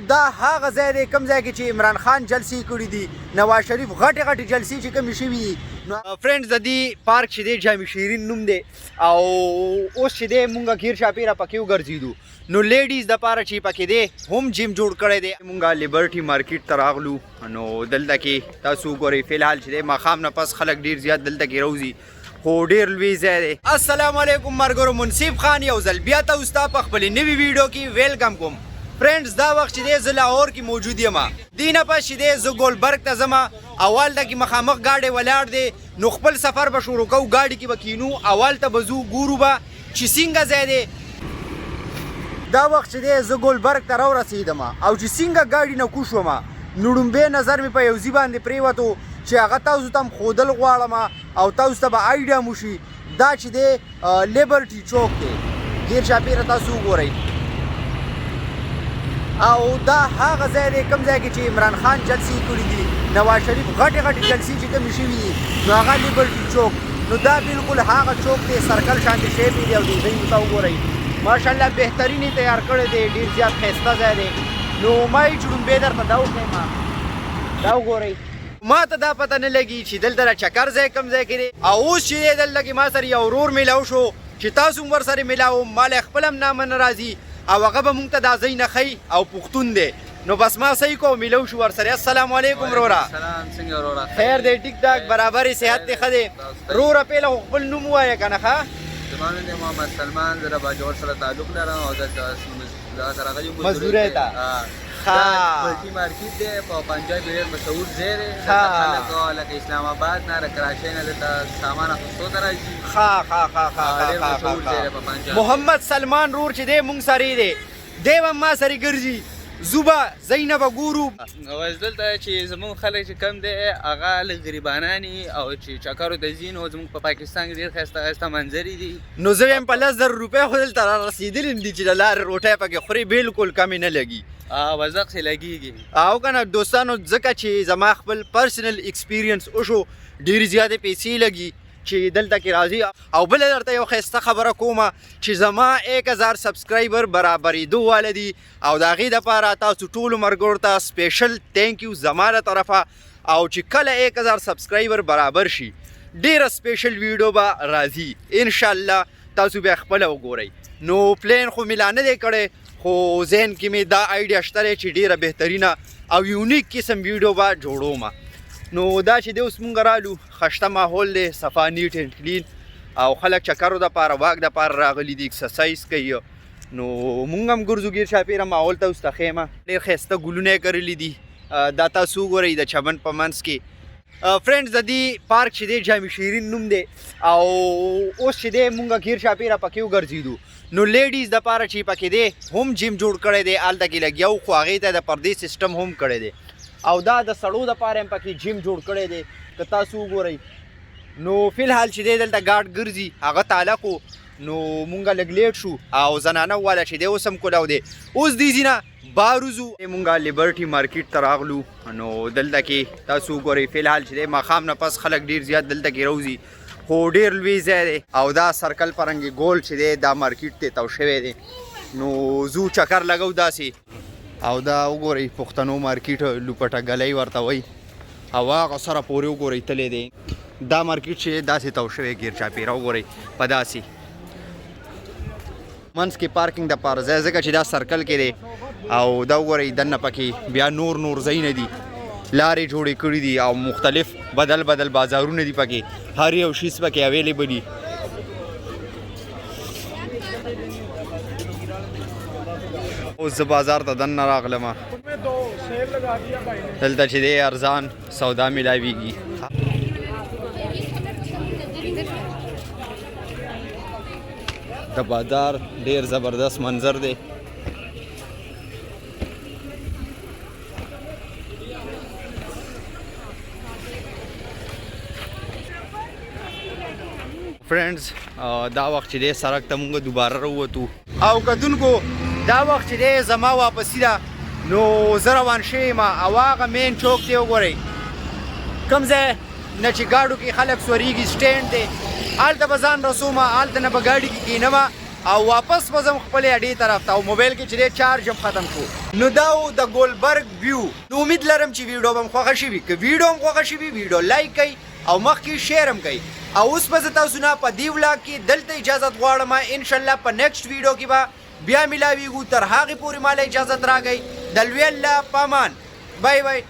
دا هغه ځای دی کوم ځای کې چې عمران خان جلسې کړي دي، نواز شریف غټې غټې جلسې چې کومې شوي دي. فرینډز د دې پارک چې دی جامع شیرین نوم دی او اوس چې دی مونږ غیر شاپیره پکې وګرځېدو. نو لیډیز دپاره چې پکې دی هم جیم جوړ کړی دی. مونږ لیبرټي مارکیټ ته راغلو. نو دلته کې تاسو وګورئ فلحال چې دی ماښام نه پس خلک ډېر زیات دلته کې روځي، خو ډېر لوی ځای دی. السلام علیکم ملګرو، منصف خان یو ځل بیا تاسو ته په خپلې نوي ویډیو کې ویلکم کوم. فرینډز دا وخت چې دی زه لاهور کې موجود یم. دې نه پس چې دی زه ګلبرګ ته ځم. اول ته کې مخامخ ګاډی ولاړ دی، نو خپل سفر به شروع کوو. ګاډي کې به کینو، اول ته به ځو ګورو به چې څنګه ځای دی. دا وخت چې دی زه ګلبرګ ته راورسېدم او چې څنګه ګاډي نه کوز شوم نو لومبی نظر مې په یو ځای باندې پرېوتو چې هغه تاسو ته هم ښودل غواړم او تاسو ته به آیډیا مو شي. دا چې دی لیبرټي چوک دی، غیر شاپیره تاسو وګورئ. او دا هغه ځای دی کوم ځای کې چې عمران خان جلسې کړي دي، نواز شریف غټې غټې جلسې چې کومې شوي دي، نو هغه لیبرټي چوک. نو دا بالکل هغه چوک دی، سرکل شانتې شوی دی او دې ځای ته وګورئ. ماشاءالله بهترین یې تیار کړی دی، ډېر زیات ښایسته ځای دی. نو ما یې چې لومبی درته دا وښیم، دا وګورئ. ما ته دا پته نه لګي چې دلته د چکر ځای کوم ځای کې دی. او اوس چې دی دلته کې ما سره یو ورور میلاو شو چې تاسو هم ورسره میلاو، ما له خپل هم نامه نه راځي او هغه به مونږ ته دا ځای نه ښیي او پښتون دی. نو بس ما صحیح کو میلاو شو ورسره. السلام علیکم وروره. سلام، څنګه وروره؟ خیر دی، ټیک ټاک برابر صحت دی ښه دی. وروره پهله خو خپل نوم ووایه که نه ښه؟ زما نوم دی محمد سلمان، زه د باجوړ سره تعلق لرم او دلته راغلی یم مزدورۍ ته. لیبرټي مارکیټ دی، په پنجاب ډېر مشهور ځای دی. دلته خلک لکه اسلام آباد نه، له کراچۍ نه دلته سامان اخیستو ته راځي. ډېر مشهور ځای دی په پنجاب. محمد سلمان رور چې دی مونږ سره دی، دی به ما سره ګرځي. زو به ځای نه به ګورو. اوس دلته چې زمونږ خلک چې کم دی هغه لږ غریبانان او چې چکرو ته ځي، نو زمونږ په پاکستان کې ډېر ښایسته ښایسته منظرې دي. نو زه وایم په 10,000 روپۍ خو دلته را رسېدلي دي چې د لارې روټۍ پکې خوري، بالکل کمې نه لګي. وزق سې لګېږي. او که نه دوستانو، ځکه چې زما خپل پرسنل اکسپیرینس وشو، ډېرې زیاتې پیسې لګي چې دلته کې راځي. او بله درته یو ښایسته خبره کومه چې زما 1000 سبسکرایبر برابرېدو واله دي او د هغې دپاره تاسو ټولو ملګرو ته سپیشل تھینک یو زما له طرفه. او چې کله 1000 سبسکرایبر برابر شي ډېره سپیشل ویډیو به راځي انشاءالله، تاسو بیا خپله وګورئ. نو پلین خو مې لا نه دی کړی، خو ذهن کې مې دا آیډیا شته دی چې ډېره بهترینه او یونیک قسم ویډیو به جوړوم. نو دا چې دی اوس مونږ رالو، خشته ماحول دی، صفا نیټ اینډ کلین او خلک چکرو دپاره واک دپاره راغلي دي، ایکسرسایز کوي. نو مونږ هم ګرځو ګیر شاپیره ماحول ته اوس ته ښیم. ډېر ښایسته ګلونه یې کرلي دي، دا تاسو وګورئ د چمن په منځ کې. فرینډز د دې پارک چې دی جامع شیرین نوم دی او اوس چې دی مونږ غیر شاپیره پکې وګرځېدو. نو لیډیز دپاره چې پکې دی هم جیم جوړ کړی دی، هلته کې لګیا وو، خو هغې ته د پردې سیسټم هم کړی دی. او دا د سړو دپاره هم پکې جیم جوړ کړی دی که تاسو وګورئ. نو فلحال چې دی دلته ګاډ ګرځي هغه تعلق و. نو مونږ لږ لیټ شو او زنانه والا چې دی اوس هم کولاو دی. اوس دې ځي نه باروزو. مونږ لیبرټي مارکیټ ته راغلو. نو دلته کې تاسو وګورئ فلحال چې دی ماښام نه پس خلک ډېر زیات دلته کې روځي، خو ډېر لوی ځای دی. او دا سرکل پرنګې ګول چې دی دا مارکیټ ته تاو شوی دی. نو زو چکر لګو داسې. او دا وګورئ پښتنو مارکیټ لوپټه ګلی ورته وایي، او هغه سره پورې وګورئ تللی دی. دا مارکیټ چې داسې تاو شوی غیر چاپېره وګورئ په داسې منځ کې پارکینګ دپاره ځای، ځکه چې دا سرکل کې دی. او دا وګورئ دننه پکې بیا نور ځایونه دي، لارې جوړې کړي دي او مختلف بدل بدل بازارونه دي پکې، هر یو شیز پکې اویلیبل دي. اوس زه بازار ته دننه راغلم، دلته چې دی ارزان سودا میلاویږي. د بازار ډېر زبردست منظر دی. فرینډز دا وخت چې دی سړک ته مونږ دوباره راووتو او کتونکو دا وخت چې دی زما واپسي ده. نو زه روان شوی یم او هغه مین چوک دی وګورئ کوم ځای نه چې ګاډو کې خلک سورېږي، سټینډ دی، هلته به ځان رسوم، هلته نه به ګاډي کې کښېنم او واپس مزم خپل اډې طرف ته او موبایل کې چې چارج هم ختم شو. نو دا و د ګولبرګ ویو. نو امید لرم چې ویډیو به خوښه شي. که ویډیو هم خوښه شي ویډیو لایک کړئ او مخکې شیر هم کړئ. او اوس به زه تاسو نه په دې ولاګ کې دلته اجازت غواړم. انشاءالله په نیکسټ ویډیو کې به بیا ملاویږو. تر هغې پورې ماله اجازت راکړئ. د لوی الله په امان. بای بای.